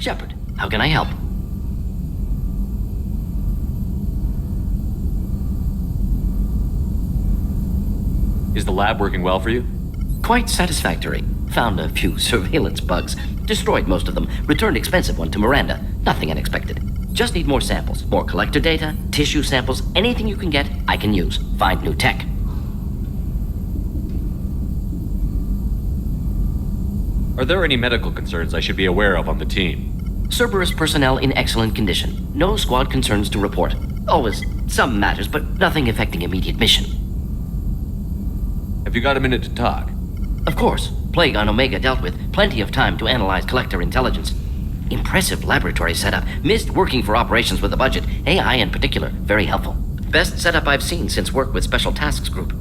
Shepard, how can I help? Is the lab working well for you? Quite satisfactory. Found a few surveillance bugs. Destroyed most of them. Returned expensive one to Miranda. Nothing unexpected. Just need more samples. More collector data, tissue samples, anything you can get, I can use. Find new tech. Are there any medical concerns I should be aware of on the team? Cerberus personnel in excellent condition. No squad concerns to report. Always some matters, but nothing affecting immediate mission. Have you got a minute to talk? Of course. Plague on Omega dealt with. Plenty of time to analyze collector intelligence. Impressive laboratory setup. Missed working for operations with a budget. AI in particular. Very helpful. Best setup I've seen since work with Special Tasks Group.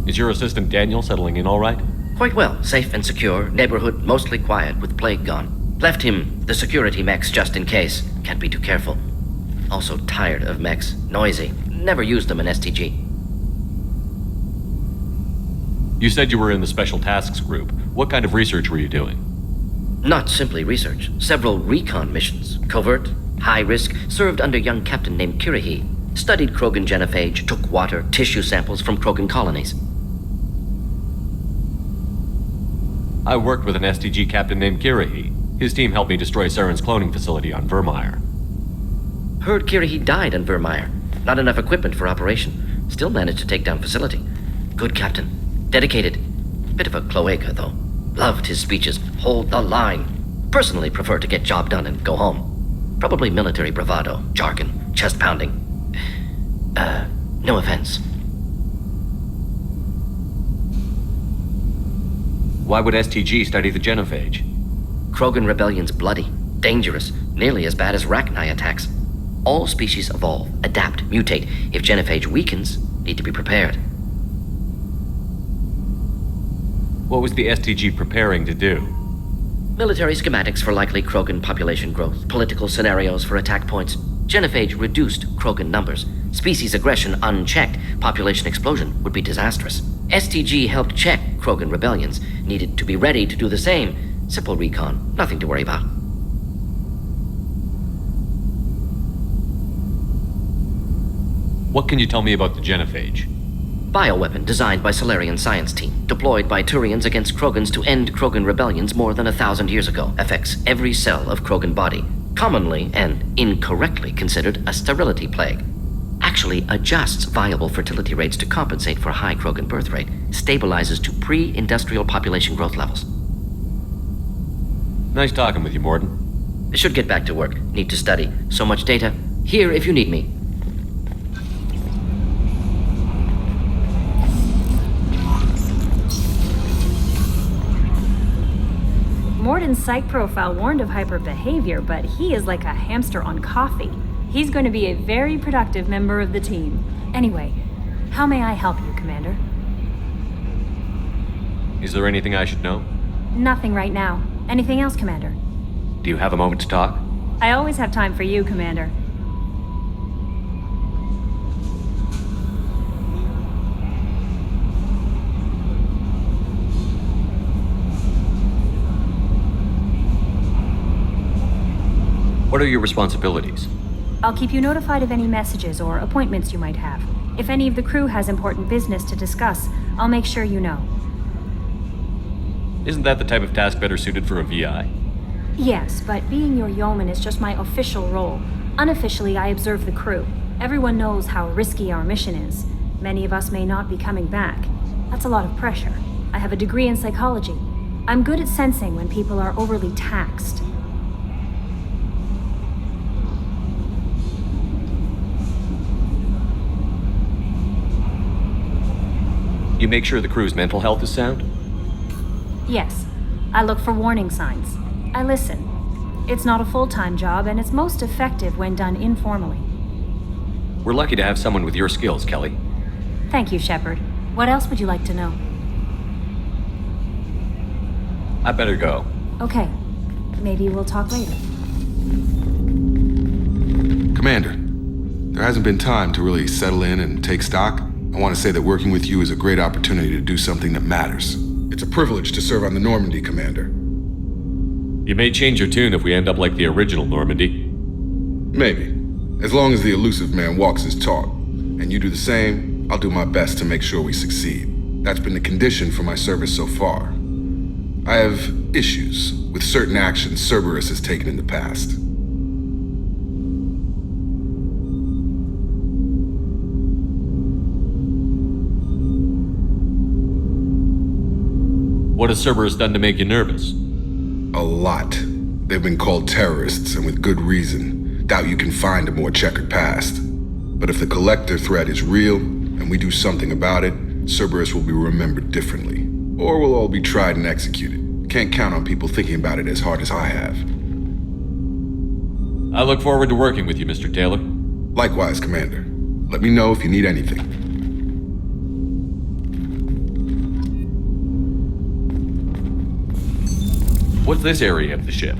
Is your assistant Daniel settling in all right? Quite well. Safe and secure. Neighborhood mostly quiet with Plague gone. Left him the security mechs just in case. Can't be too careful. Also tired of mechs. Noisy. Never used them in STG. You said you were in the Special Tasks Group. What kind of research were you doing? Not simply research. Several recon missions. Covert, high risk, served under a young captain named Kirahi. Studied Krogan genophage, took water, tissue samples from Krogan colonies. I worked with an STG captain named Kirahi. His team helped me destroy Saren's cloning facility on Vermeer. Heard Kirahi died on Vermeer. Not enough equipment for operation. Still managed to take down facility. Good captain. Dedicated. Bit of a cloaca, though. Loved his speeches. Hold the line. Personally prefer to get job done and go home. Probably military bravado, jargon, chest pounding. No offense. Why would STG study the genophage? Krogan rebellion's bloody, dangerous, nearly as bad as Rachni attacks. All species evolve, adapt, mutate. If genophage weakens, need to be prepared. What was the STG preparing to do? Military schematics for likely Krogan population growth, political scenarios for attack points. Genophage reduced Krogan numbers. Species aggression unchecked, population explosion would be disastrous. STG helped check Krogan rebellions. Needed to be ready to do the same. Simple recon, nothing to worry about. What can you tell me about the genophage? Bioweapon designed by Solarian science team, deployed by Turians against Krogans to end Krogan rebellions more than 1,000 years ago. Affects every cell of Krogan body. Commonly and incorrectly considered a sterility plague. Actually adjusts viable fertility rates to compensate for a high Krogan birth rate. Stabilizes to pre-industrial population growth levels. Nice talking with you, Morden. I should get back to work. Need to study. So much data. Here if you need me. Morden's psych profile warned of hyper behavior, but he is like a hamster on coffee. He's going to be a very productive member of the team. Anyway, how may I help you, Commander? Is there anything I should know? Nothing right now. Anything else, Commander? Do you have a moment to talk? I always have time for you, Commander. What are your responsibilities? I'll keep you notified of any messages or appointments you might have. If any of the crew has important business to discuss, I'll make sure you know. Isn't that the type of task better suited for a VI? Yes, but being your yeoman is just my official role. Unofficially, I observe the crew. Everyone knows how risky our mission is. Many of us may not be coming back. That's a lot of pressure. I have a degree in psychology. I'm good at sensing when people are overly taxed. You make sure the crew's mental health is sound? Yes. I look for warning signs. I listen. It's not a full-time job, and it's most effective when done informally. We're lucky to have someone with your skills, Kelly. Thank you, Shepard. What else would you like to know? I better go. Okay. Maybe we'll talk later. Commander, there hasn't been time to really settle in and take stock. I want to say that working with you is a great opportunity to do something that matters. It's a privilege to serve on the Normandy, Commander. You may change your tune if we end up like the original Normandy. Maybe. As long as the elusive man walks his talk, and you do the same, I'll do my best to make sure we succeed. That's been the condition for my service so far. I have issues with certain actions Cerberus has taken in the past. What has Cerberus done to make you nervous? A lot. They've been called terrorists, and with good reason. Doubt you can find a more checkered past. But if the Collector threat is real, and we do something about it, Cerberus will be remembered differently. Or we'll all be tried and executed. Can't count on people thinking about it as hard as I have. I look forward to working with you, Mr. Taylor. Likewise, Commander. Let me know if you need anything. What's this area of the ship?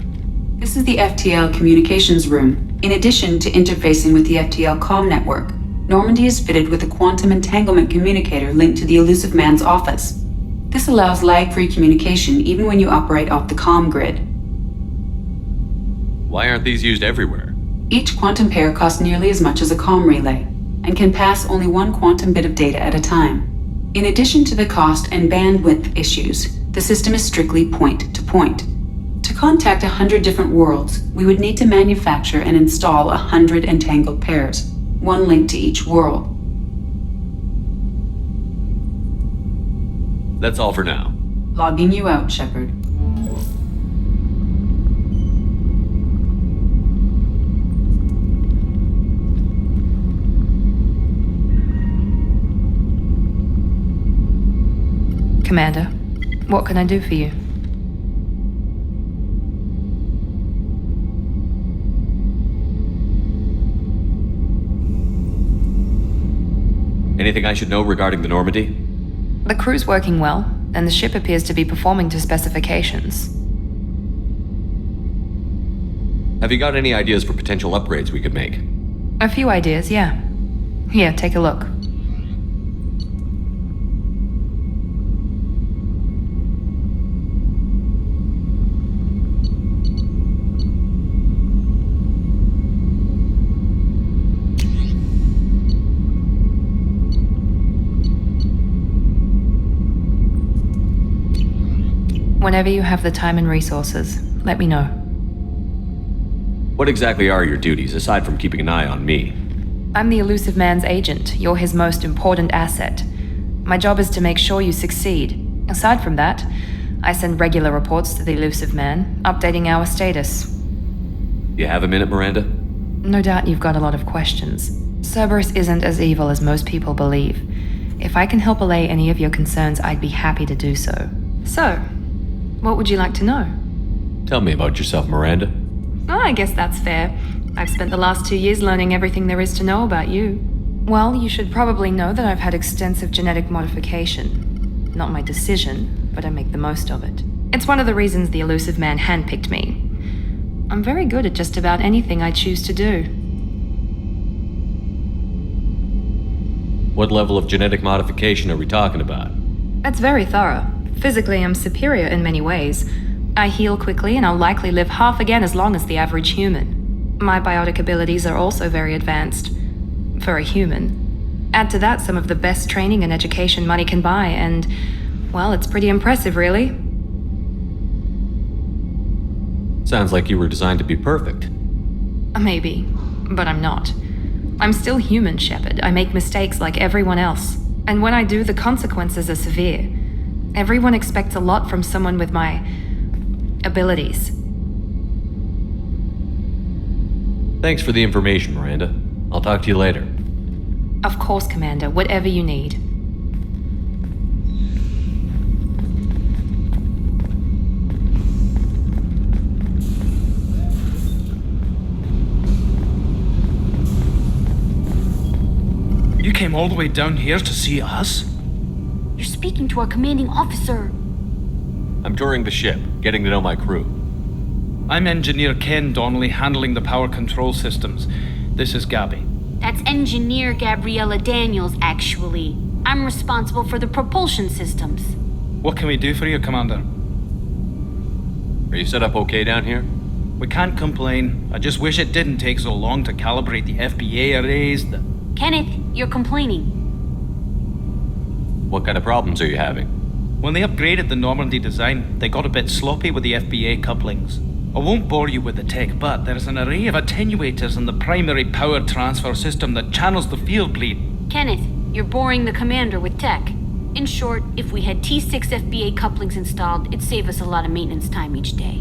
This is the FTL communications room. In addition to interfacing with the FTL comm network, Normandy is fitted with a quantum entanglement communicator linked to the elusive man's office. This allows lag-free communication even when you operate off the comm grid. Why aren't these used everywhere? Each quantum pair costs nearly as much as a comm relay, and can pass only one quantum bit of data at a time. In addition to the cost and bandwidth issues, the system is strictly point-to-point. To contact 100 different worlds, we would need to manufacture and install 100 entangled pairs, one link to each world. That's all for now. Logging you out, Shepard. Commander, what can I do for you? Anything I should know regarding the Normandy? The crew's working well, and the ship appears to be performing to specifications. Have you got any ideas for potential upgrades we could make? A few ideas, yeah. Here, take a look. Whenever you have the time and resources, let me know. What exactly are your duties, aside from keeping an eye on me? I'm the elusive man's agent. You're his most important asset. My job is to make sure you succeed. Aside from that, I send regular reports to the elusive man, updating our status. You have a minute, Miranda? No doubt you've got a lot of questions. Cerberus isn't as evil as most people believe. If I can help allay any of your concerns, I'd be happy to do so. So, what would you like to know? Tell me about yourself, Miranda. Oh, I guess that's fair. I've spent the last 2 years learning everything there is to know about you. Well, you should probably know that I've had extensive genetic modification. Not my decision, but I make the most of it. It's one of the reasons the elusive man handpicked me. I'm very good at just about anything I choose to do. What level of genetic modification are we talking about? That's very thorough. Physically, I'm superior in many ways. I heal quickly, and I'll likely live half again as long as the average human. My biotic abilities are also very advanced. For a human. Add to that some of the best training and education money can buy, and, well, it's pretty impressive, really. Sounds like you were designed to be perfect. Maybe, but I'm not. I'm still human, Shepard. I make mistakes like everyone else. And when I do, the consequences are severe. Everyone expects a lot from someone with my abilities. Thanks for the information, Miranda. I'll talk to you later. Of course, Commander. Whatever you need. You came all the way down here to see us? You're speaking to our commanding officer. I'm touring the ship, getting to know my crew. I'm Engineer Ken Donnelly, handling the power control systems. This is Gabby. That's Engineer Gabriella Daniels, actually. I'm responsible for the propulsion systems. What can we do for you, Commander? Are you set up okay down here? We can't complain. I just wish it didn't take so long to calibrate the FBA arrays. Kenneth, you're complaining. What kind of problems are you having? When they upgraded the Normandy design, they got a bit sloppy with the FBA couplings. I won't bore you with the tech, but there's an array of attenuators in the primary power transfer system that channels the field bleed. Kenneth, you're boring the commander with tech. In short, if we had T6 FBA couplings installed, it'd save us a lot of maintenance time each day.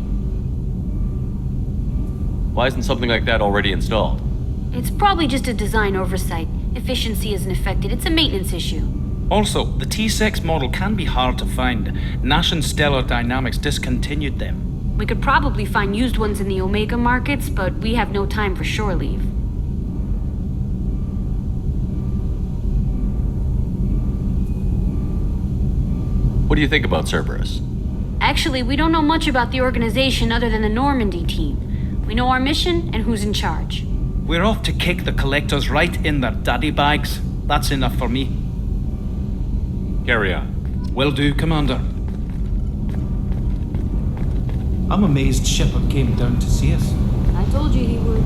Why isn't something like that already installed? It's probably just a design oversight. Efficiency isn't affected. It's a maintenance issue. Also, the T6 model can be hard to find. Nash and Stellar Dynamics discontinued them. We could probably find used ones in the Omega markets, but we have no time for shore leave. What do you think about Cerberus? Actually, we don't know much about the organization other than the Normandy team. We know our mission and who's in charge. We're off to kick the collectors right in their daddy bags. That's enough for me. Carry on. Will do, Commander. I'm amazed Shepard came down to see us. I told you he would.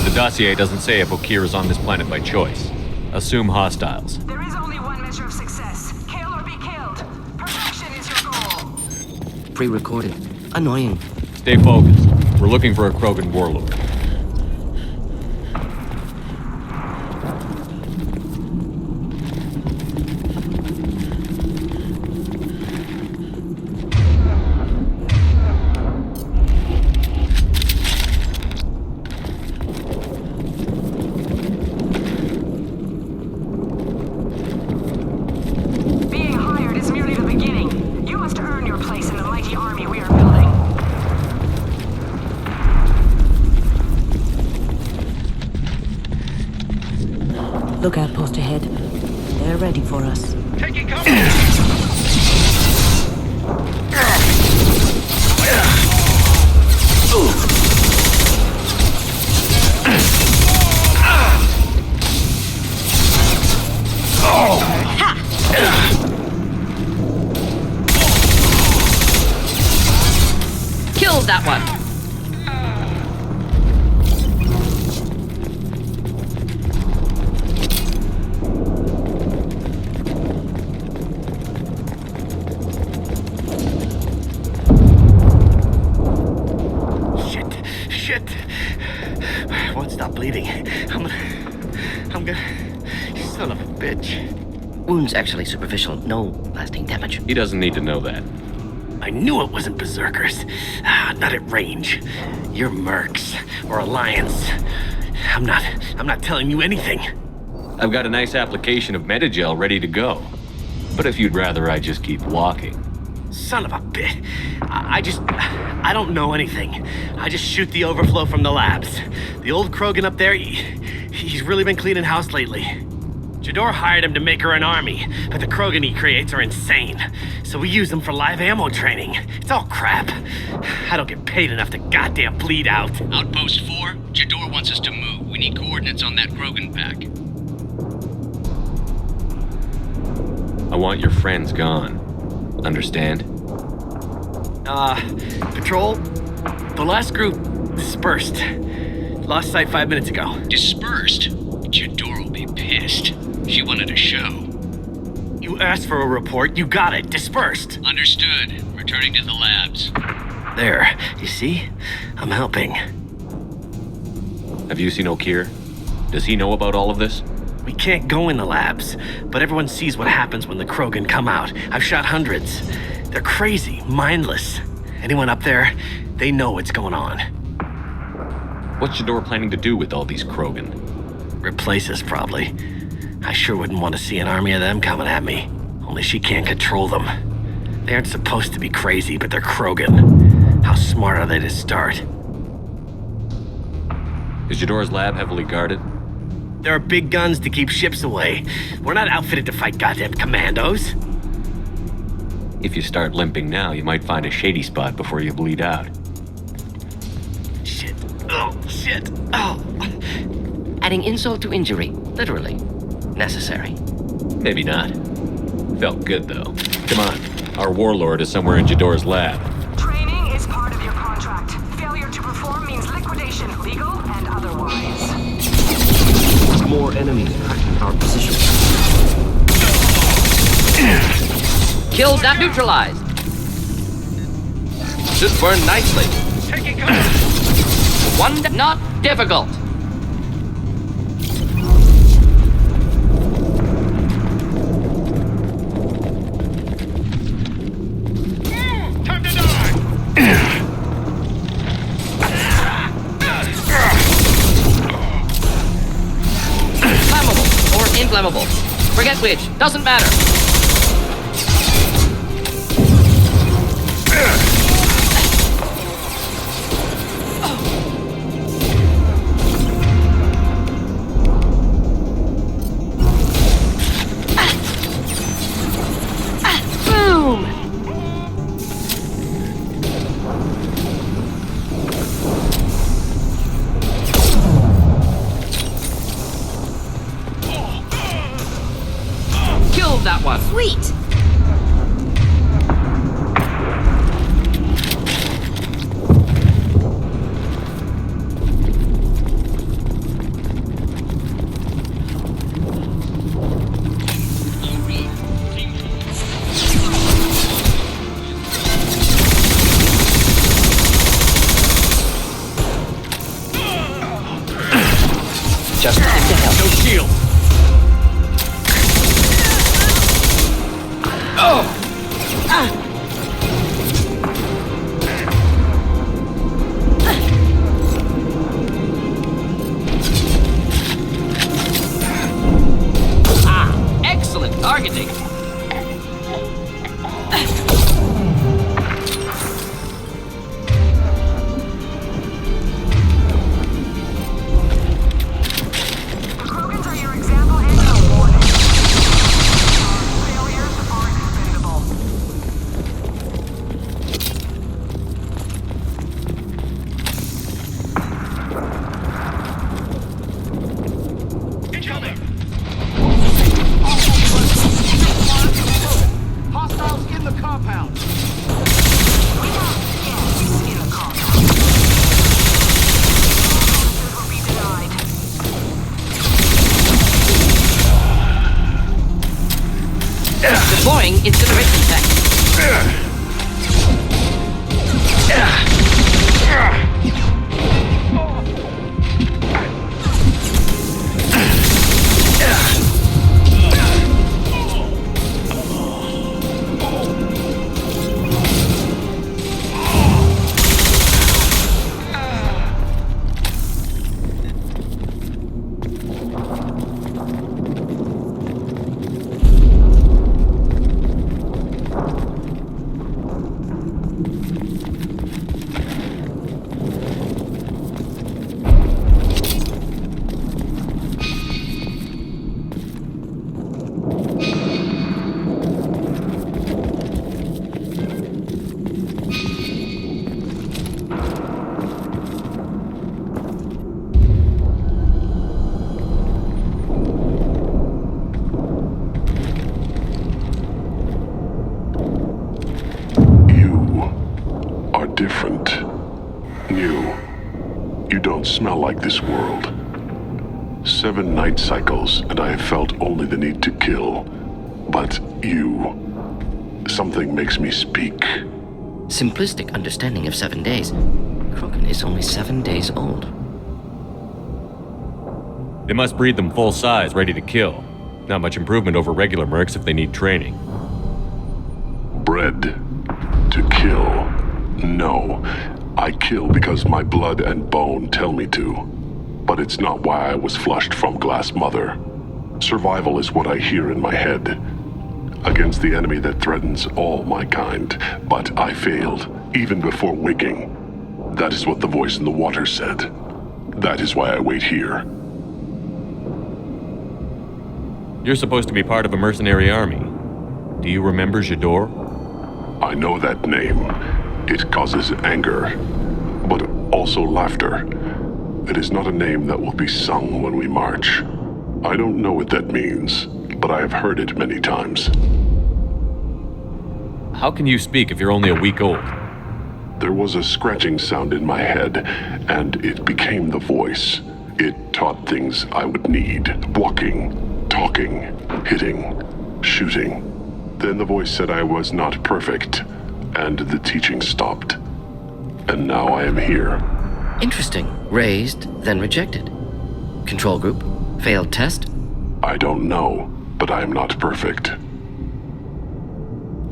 The dossier doesn't say if Okir is on this planet by choice. Assume hostiles. There is only one measure of success. Kill or be killed. Perfection is your goal. Pre-recorded. Annoying. Stay focused. We're looking for a Krogan warlord. Being hired is merely the beginning. You must earn your place in the mighty army we are building. Lookout post ahead. They're ready for us. Taking cover! Killed that one. Shit. Won't stop bleeding. I'm gonna... Son of a bitch. Wounds actually superficial. No lasting damage. He doesn't need to know that. I knew it wasn't berserkers. Not at range. You're mercs or Alliance. I'm not telling you anything. I've got a nice application of Metagel ready to go. But if you'd rather I just keep walking. Son of a bitch. I don't know anything. I just shoot the overflow from the labs. The old Krogan up there, he's really been cleaning house lately. Jador hired him to make her an army, but the Krogan he creates are insane. So we use them for live ammo training. It's all crap. I don't get paid enough to goddamn bleed out. Outpost 4, Jador wants us to move. We need coordinates on that Krogan pack. I want your friends gone. Understand? Patrol, the last group dispersed. Lost sight 5 minutes ago. Dispersed? Jador will be pissed. She wanted a show. You asked for a report, you got it. Dispersed. Understood. Returning to the labs. There, you see? I'm helping. Have you seen Okir? Does he know about all of this? We can't go in the labs, but everyone sees what happens when the Krogan come out. I've shot hundreds. They're crazy, mindless. Anyone up there, they know what's going on. What's Jador planning to do with all these Krogan? Replace us, probably. I sure wouldn't want to see an army of them coming at me. Only she can't control them. They aren't supposed to be crazy, but they're Krogan. How smart are they to start? Is Jador's lab heavily guarded? There are big guns to keep ships away. We're not outfitted to fight goddamn commandos. If you start limping now, you might find a shady spot before you bleed out. Shit. Oh, shit. Oh. Adding insult to injury. Literally. Necessary. Maybe not. Felt good, though. Come on. Our warlord is somewhere in Jador's lab. Training is part of your contract. Failure to perform means liquidation, legal and otherwise. More enemies tracking our position. Kill that neutralized. Should burn nicely. Taking cover! Not difficult. Time to die! Flammable or inflammable. Forget which. Doesn't matter. Boom! Killed that one. Sweet! Just to help. No shield! Excellent targeting. The Krogans are your example and your warning. Failures are expendable. Incoming! Hostiles in the compound. We got yes in the compound. Will be denied. Deploying incineration tech. Different. New. You don't smell like this world. 7 night cycles, and I have felt only the need to kill. But you... Something makes me speak. Simplistic understanding of 7 days. Krogan is only 7 days old. They must breed them full size, ready to kill. Not much improvement over regular mercs if they need training. Bred to kill. No. I kill because my blood and bone tell me to. But it's not why I was flushed from Glass Mother. Survival is what I hear in my head. Against the enemy that threatens all my kind. But I failed, even before waking. That is what the voice in the water said. That is why I wait here. You're supposed to be part of a mercenary army. Do you remember Jador? I know that name. It causes anger, but also laughter. It is not a name that will be sung when we march. I don't know what that means, but I have heard it many times. How can you speak if you're only a week old? There was a scratching sound in my head, and it became the voice. It taught things I would need. Walking, talking, hitting, shooting. Then the voice said I was not perfect, and the teaching stopped. And now I am here. Interesting. Raised, then rejected. Control group? Failed test? I don't know, but I am not perfect.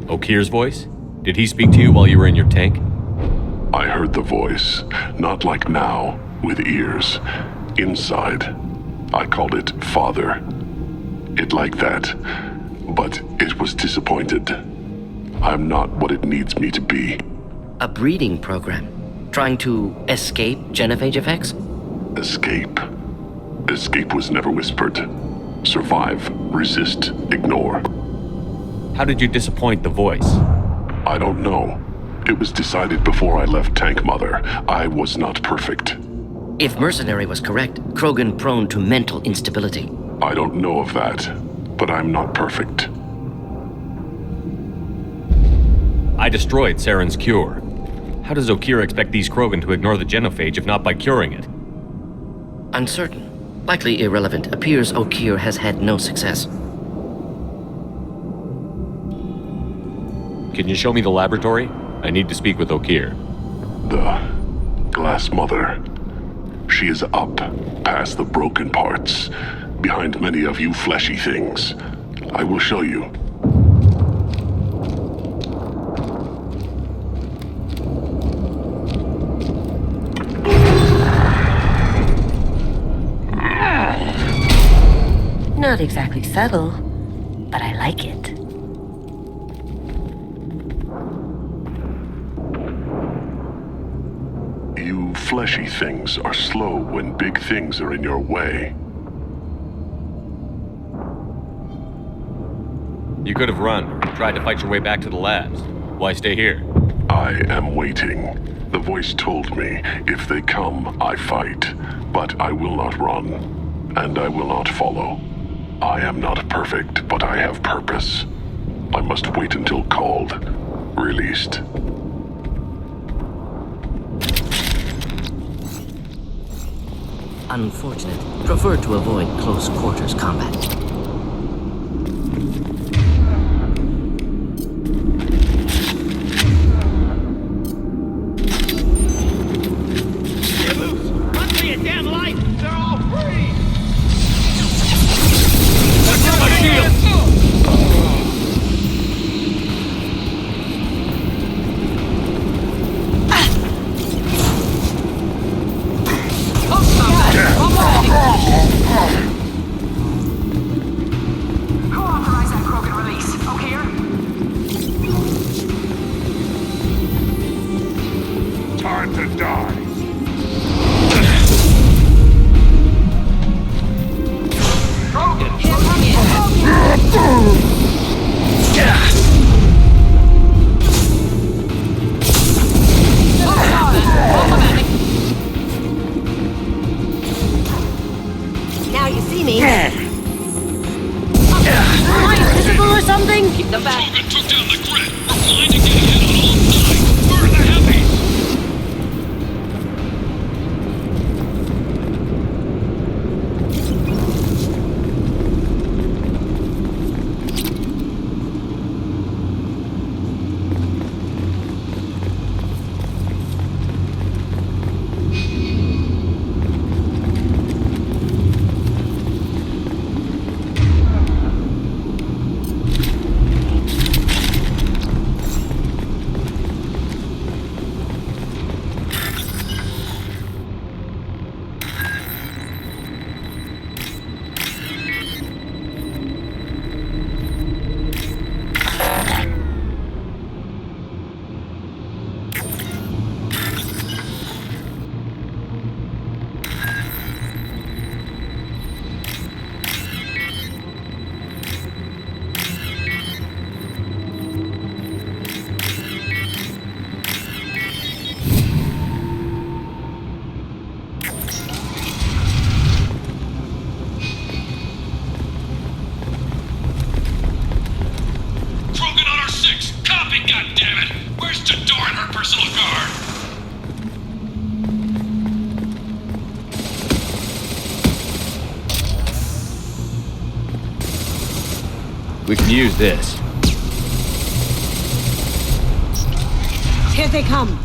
Okir's voice? Did he speak to you while you were in your tank? I heard the voice, not like now, with ears. Inside. I called it Father. It like that, but it was disappointed. I'm not what it needs me to be. A breeding program? Trying to escape genophage effects? Escape. Escape was never whispered. Survive, resist, ignore. How did you disappoint the voice? I don't know. It was decided before I left Tank Mother. I was not perfect. If Mercenary was correct, Krogan prone to mental instability. I don't know of that, but I'm not perfect. I destroyed Saren's cure. How does Okir expect these Krogan to ignore the genophage if not by curing it? Uncertain. Likely irrelevant. Appears Okir has had no success. Can you show me the laboratory? I need to speak with Okir. The Glass Mother. She is up, past the broken parts, behind many of you fleshy things. I will show you. Not exactly subtle, but I like it. You fleshy things are slow when big things are in your way. You could have run, or tried to fight your way back to the labs. Why stay here? I am waiting. The voice told me, if they come, I fight. But I will not run, and I will not follow. I am not perfect, but I have purpose. I must wait until called, released. Unfortunate. Prefer to avoid close quarters combat. Now you see me. Invisible or something? Keep the back. Krogan took down the grid. We're blind and getting hit on all sides. Where are the heavies? We can use this. Here they come.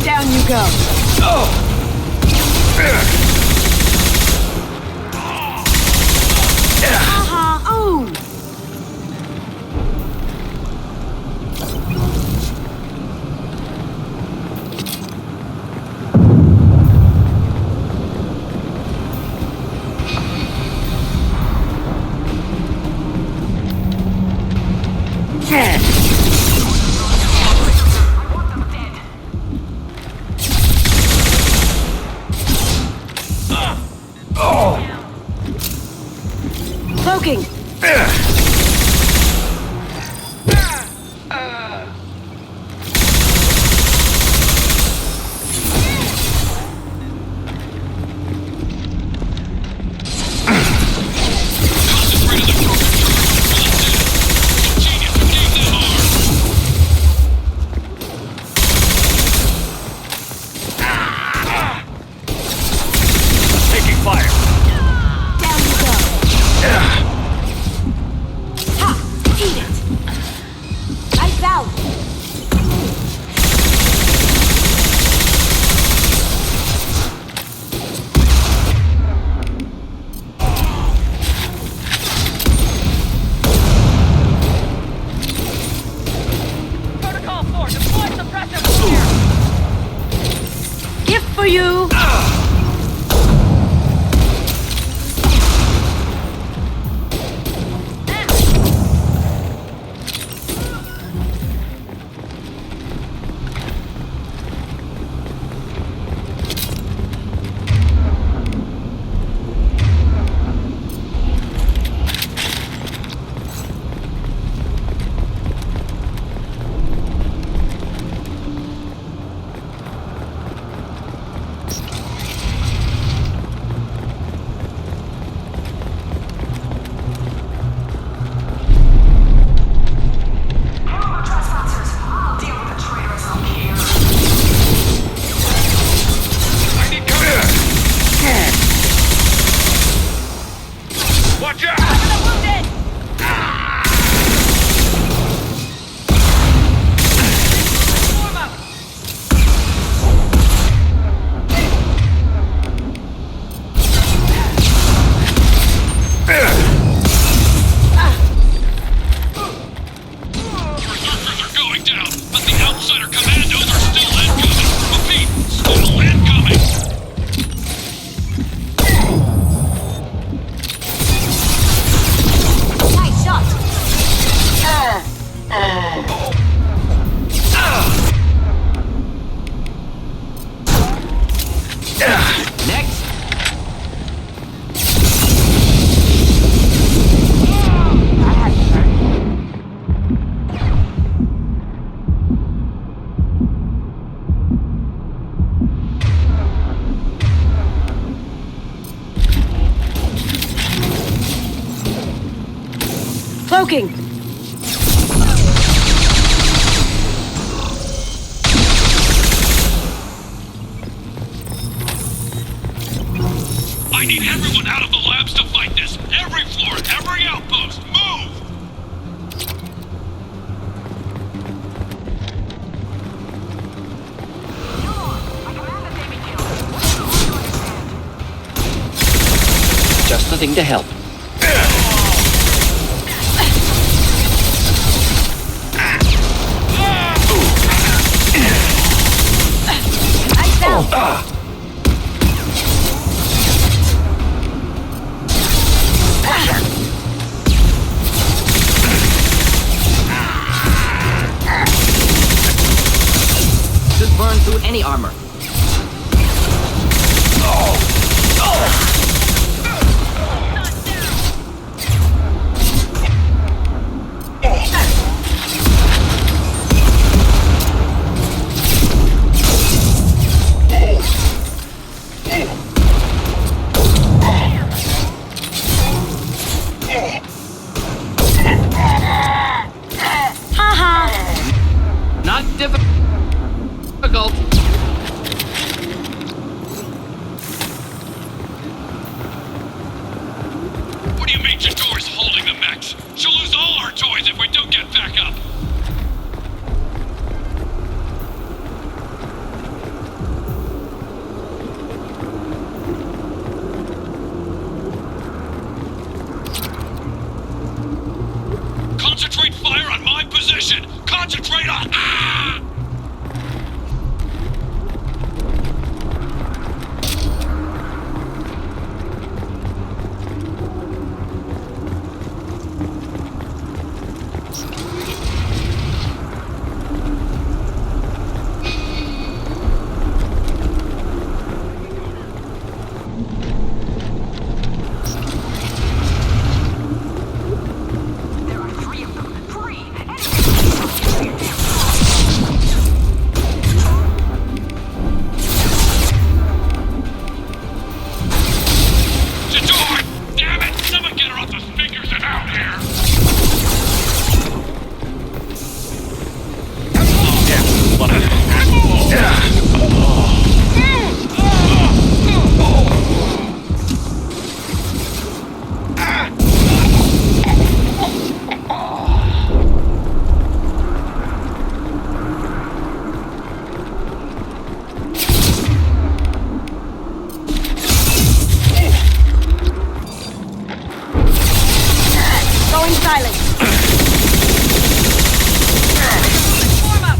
Down you go. Oh! Cloaking. Taking fire. Down you go. Ha! Eat it! Lights out! Protocol 4, deploy suppressor here! Gift for you! Watch out! Berserkers are going down, but the outsider commandos are still incoming. Repeat, still incoming. Nice shot! Next. Cloaking. I need everyone out of the labs to fight this. Every floor, every outpost, move! Just the thing to help. Should burn through any armor. Not difficult. What do you mean Jador's holding the mechs? She'll lose all our toys if we don't get back up. Concentrate fire on my position! Concentrate on... Ah! There are three of them. Three! Jador! Damn it! Someone get her off the speakers and out here! Going silent. Form up!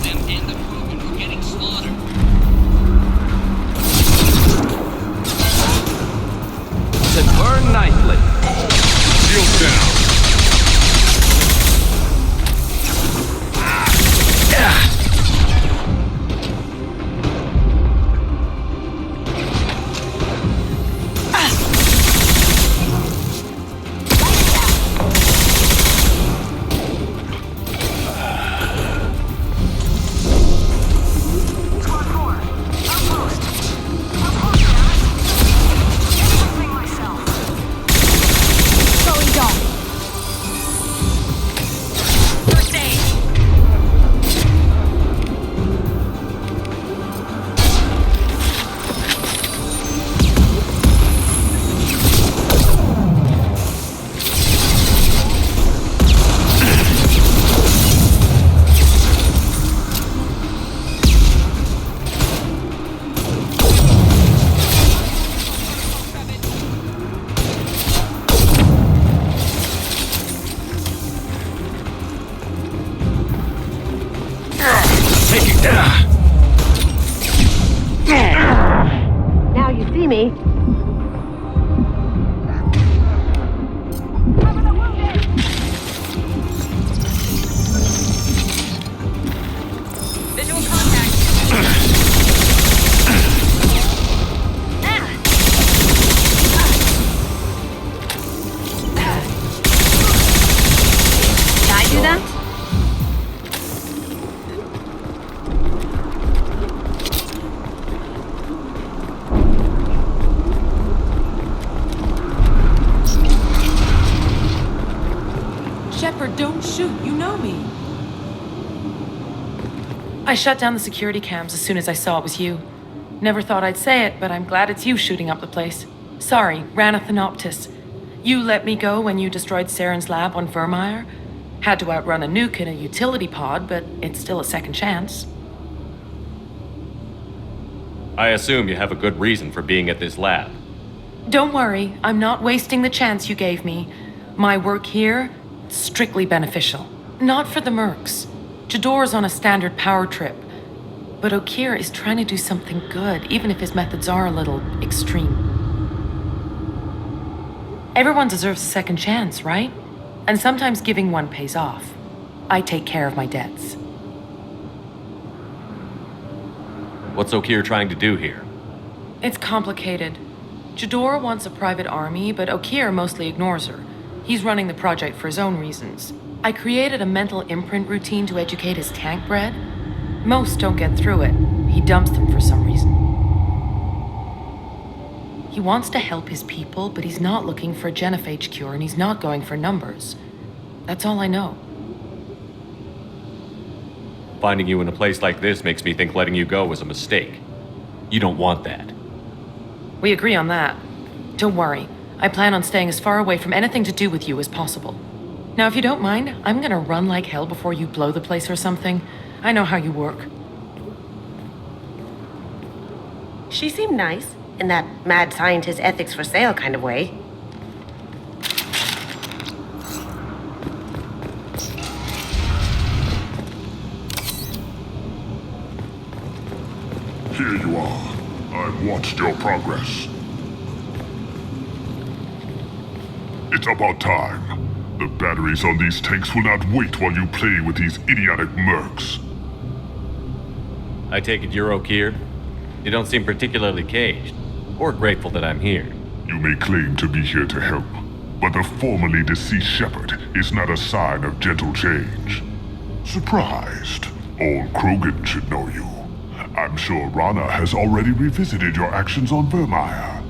Them and the Krogan were getting slaughtered. To burn nicely. Shield down. Squad 4, outpost. Outpost, Something myself. Going down. First aid. Now you see me. Cover the wounded! Visual contact. Did I do that? Shepard, don't shoot. You know me. I shut down the security cams as soon as I saw it was you. Never thought I'd say it, but I'm glad it's you shooting up the place. Sorry, ran a Thanoptis. You let me go when you destroyed Saren's lab on Vermeer. Had to outrun a nuke in a utility pod, but it's still a second chance. I assume you have a good reason for being at this lab. Don't worry, I'm not wasting the chance you gave me. My work here, strictly beneficial. Not for the mercs. Jador's on a standard power trip. But Okir is trying to do something good, even if his methods are a little extreme. Everyone deserves a second chance, right? And sometimes giving one pays off. I take care of my debts. What's Okeer trying to do here? It's complicated. Jador wants a private army, but Okeer mostly ignores her. He's running the project for his own reasons. I created a mental imprint routine to educate his tank bred. Most don't get through it. He dumps them for some reason. He wants to help his people, but he's not looking for a genophage cure, and he's not going for numbers. That's all I know. Finding you in a place like this makes me think letting you go was a mistake. You don't want that. We agree on that. Don't worry. I plan on staying as far away from anything to do with you as possible. Now, if you don't mind, I'm gonna run like hell before you blow the place or something. I know how you work. She seemed nice, in that mad scientist ethics for sale kind of way. Here you are. I've watched your progress. It's about time. The batteries on these tanks will not wait while you play with these idiotic mercs. I take it you're Okeer? You don't seem particularly caged, or grateful that I'm here. You may claim to be here to help, but the formerly deceased shepherd is not a sign of gentle change. Surprised? Old Krogan should know you. I'm sure Rana has already revisited your actions on Vermeer.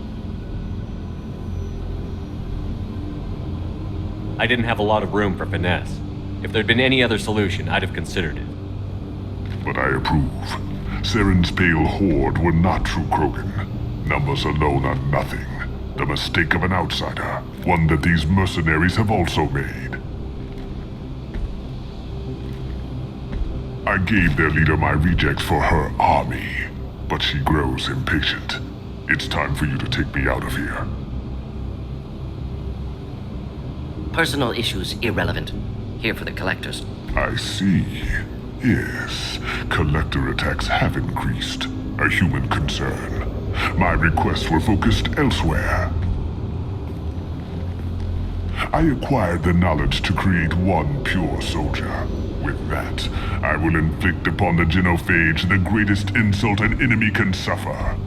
I didn't have a lot of room for finesse. If there'd been any other solution, I'd have considered it. But I approve. Saren's pale horde were not true Krogan. Numbers alone are nothing. The mistake of an outsider, one that these mercenaries have also made. I gave their leader my rejects for her army, but she grows impatient. It's time for you to take me out of here. Personal issues irrelevant. Here for the collectors. I see. Yes, collector attacks have increased. A human concern. My requests were focused elsewhere. I acquired the knowledge to create one pure soldier. With that, I will inflict upon the genophage the greatest insult an enemy can suffer.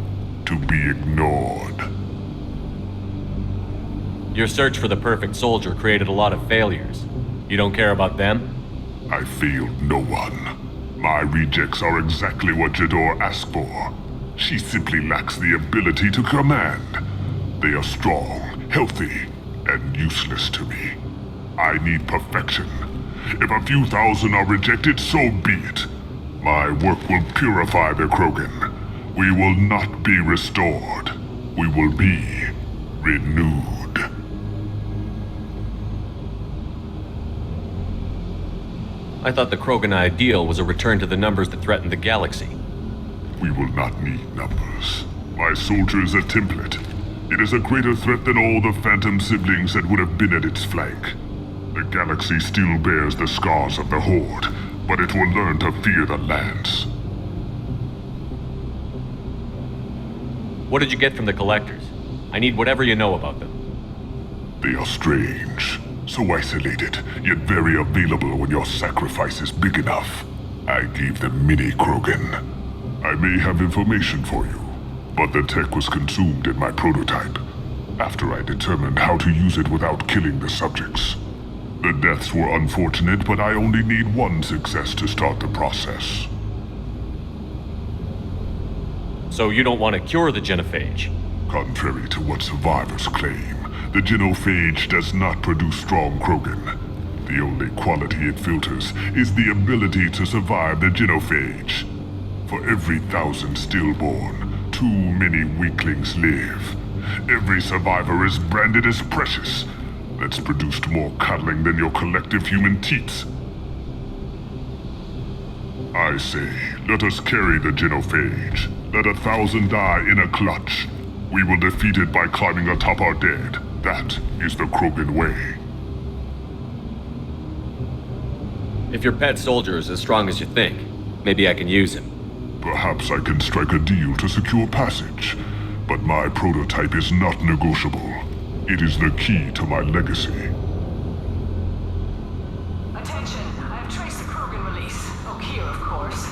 To be ignored. Your search for the perfect soldier created a lot of failures. You don't care about them? I failed no one. My rejects are exactly what Jador asked for. She simply lacks the ability to command. They are strong, healthy, and useless to me. I need perfection. If a few thousand are rejected, so be it. My work will purify the Krogan. We will not be restored. We will be renewed. I thought the Krogan ideal was a return to the numbers that threatened the galaxy. We will not need numbers. My soldier is a template. It is a greater threat than all the Phantom siblings that would have been at its flank. The galaxy still bears the scars of the Horde, but it will learn to fear the Lance. What did you get from the collectors? I need whatever you know about them. They are strange. So isolated, yet very available when your sacrifice is big enough. I gave them mini Krogan. I may have information for you, but the tech was consumed in my prototype, after I determined how to use it without killing the subjects. The deaths were unfortunate, but I only need one success to start the process. So you don't want to cure the genophage? Contrary to what survivors claim, the genophage does not produce strong Krogan. The only quality it filters is the ability to survive the genophage. For every 1,000 stillborn, too many weaklings live. Every survivor is branded as precious. That's produced more cuddling than your collective human teats. I say, let us carry the genophage. Let 1,000 die in a clutch. We will defeat it by climbing atop our dead. That is the Krogan way. If your pet soldier is as strong as you think, maybe I can use him. Perhaps I can strike a deal to secure passage. But my prototype is not negotiable. It is the key to my legacy. Attention, I have traced the Krogan release. O'Kear, of course.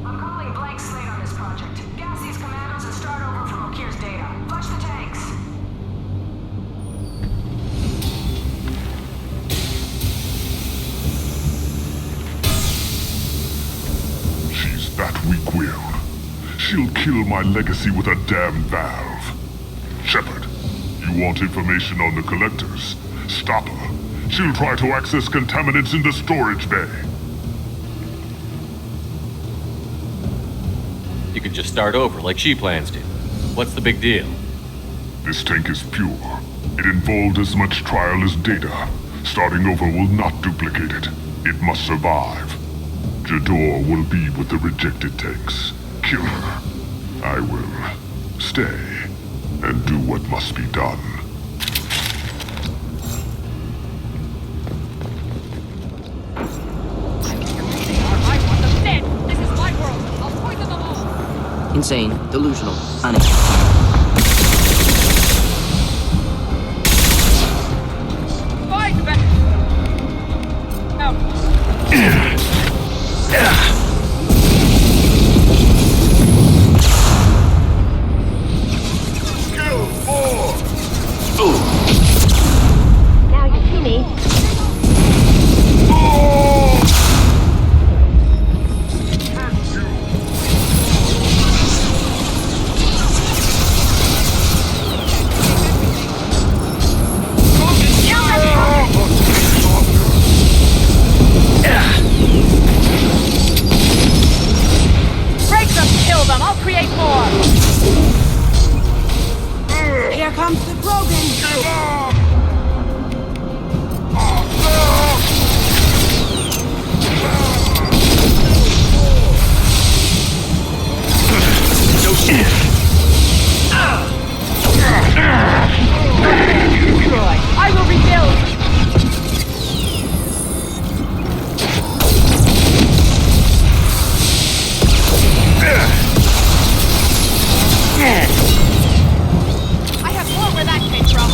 I'm calling blank slate on this project. Gas these commandos and start over from O'Kear's data. Flush the tanks. She's that weak-willed. She'll kill my legacy with a damn valve. Shepard, you want information on the collectors? Stop her. She'll try to access contaminants in the storage bay. You could just start over like she plans to. What's the big deal? This tank is pure. It involved as much trial as data. Starting over will not duplicate it. It must survive. Jador will be with the rejected tanks. Kill her. I will stay and do what must be done. This is my world. I'll poison them all. Insane, delusional, unable. Fight back. Now you see me. Break them, kill them. I'll create more. Here comes the Krogan! I will rebuild. I have more where that came from.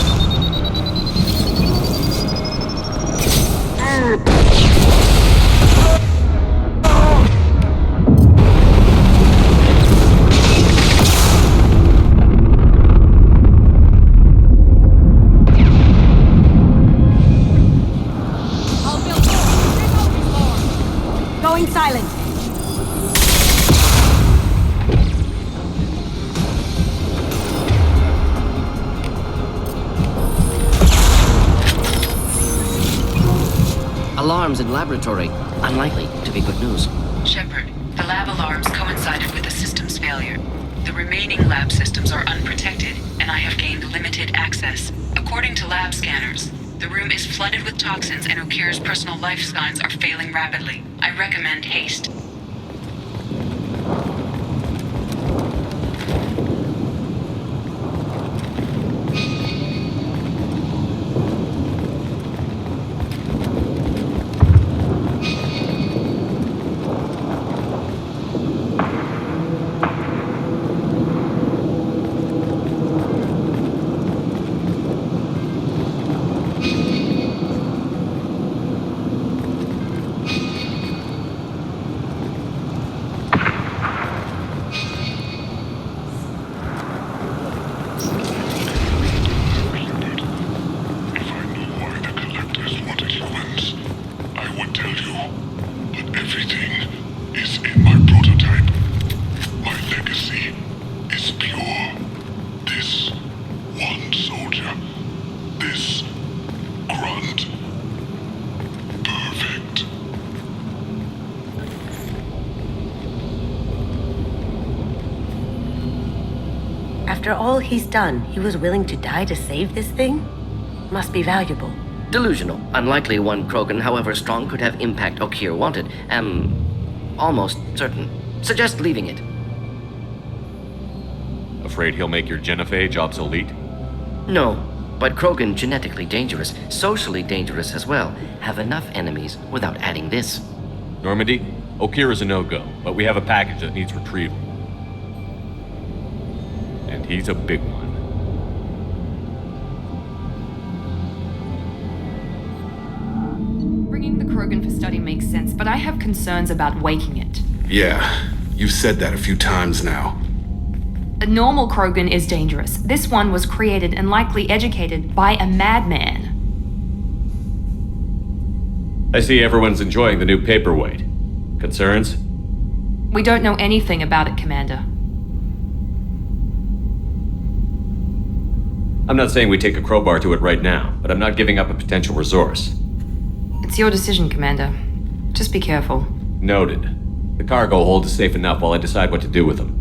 I'll build more. Going silent. Alarms in laboratory. Unlikely to be good news. Shepard, the lab alarms coincided with the system's failure. The remaining lab systems are unprotected, and I have gained limited access. According to lab scanners, the room is flooded with toxins and O'Kear's personal life signs are failing rapidly. I recommend haste. After all he's done, he was willing to die to save this thing? Must be valuable. Delusional. Unlikely one Krogan, however strong, could have impact O'Kear wanted. Am almost certain. Suggest leaving it. Afraid he'll make your genophage obsolete? No, but Krogan genetically dangerous, socially dangerous as well. Have enough enemies without adding this. Normandy, O'Kear is a no-go, but we have a package that needs retrieval. And he's a big one. study makes sense, but I have concerns about waking it. Yeah, you've said that a few times now. A normal Krogan is dangerous. This one was created and likely educated by a madman. I see everyone's enjoying the new paperweight. Concerns? We don't know anything about it, Commander. I'm not saying we take a crowbar to it right now, but I'm not giving up a potential resource. It's your decision, Commander. Just be careful. Noted. The cargo hold is safe enough while I decide what to do with them.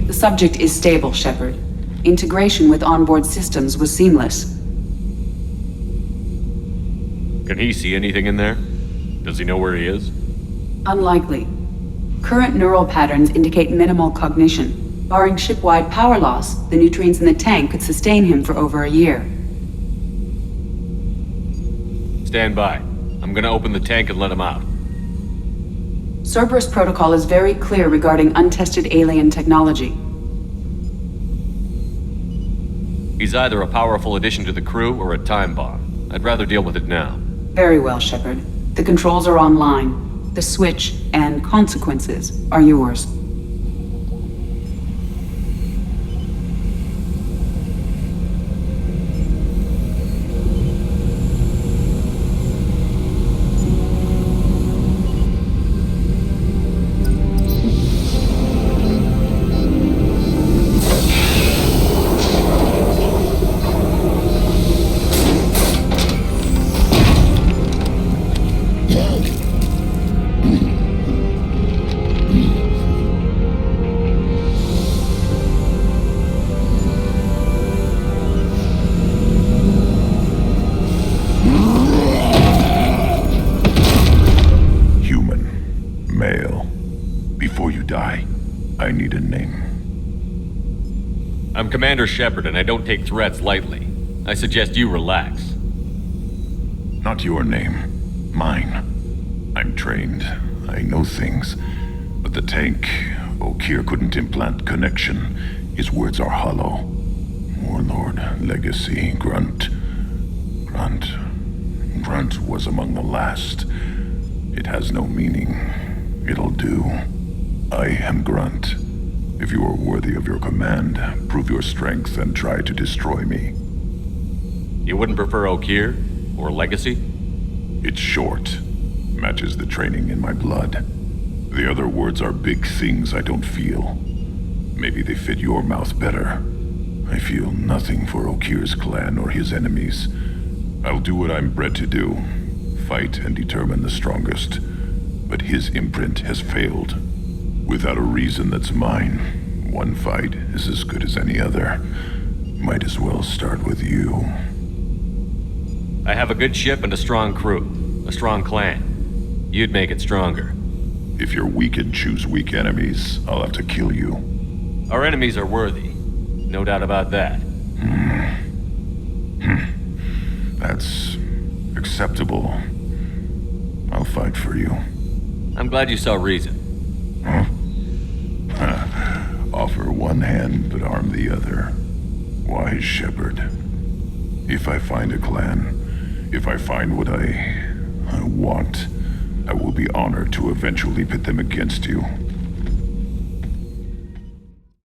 The subject is stable, Shepard. Integration with onboard systems was seamless. Can he see anything in there? Does he know where he is? Unlikely. Current neural patterns indicate minimal cognition. Barring ship-wide power loss, the nutrients in the tank could sustain him for over a year. Stand by. I'm gonna open the tank and let him out. Cerberus protocol is very clear regarding untested alien technology. He's either a powerful addition to the crew or a time bomb. I'd rather deal with it now. Very well, Shepard. The controls are online. The switch and consequences are yours. I'm Commander Shepard, and I don't take threats lightly. I suggest you relax. Not your name. Mine. I'm trained. I know things. But the tank, O'Kear couldn't implant connection. His words are hollow. Warlord, Legacy, Grunt. Grunt was among the last. It has no meaning. It'll do. I am Grunt. If you are worthy of your command, prove your strength and try to destroy me. You wouldn't prefer O'Kear? Or Legacy? It's short. Matches the training in my blood. The other words are big things I don't feel. Maybe they fit your mouth better. I feel nothing for O'Kear's clan or his enemies. I'll do what I'm bred to do. Fight and determine the strongest. But his imprint has failed. Without a reason that's mine, one fight is as good as any other. Might as well start with you. I have a good ship and a strong crew. A strong clan. You'd make it stronger. If you're weak and choose weak enemies, I'll have to kill you. Our enemies are worthy. No doubt about that. That's acceptable. I'll fight for you. I'm glad you saw reason. Huh? Offer one hand, but arm the other. Wise Shepard. If I find a clan, if I find what I want, I will be honored to eventually pit them against you.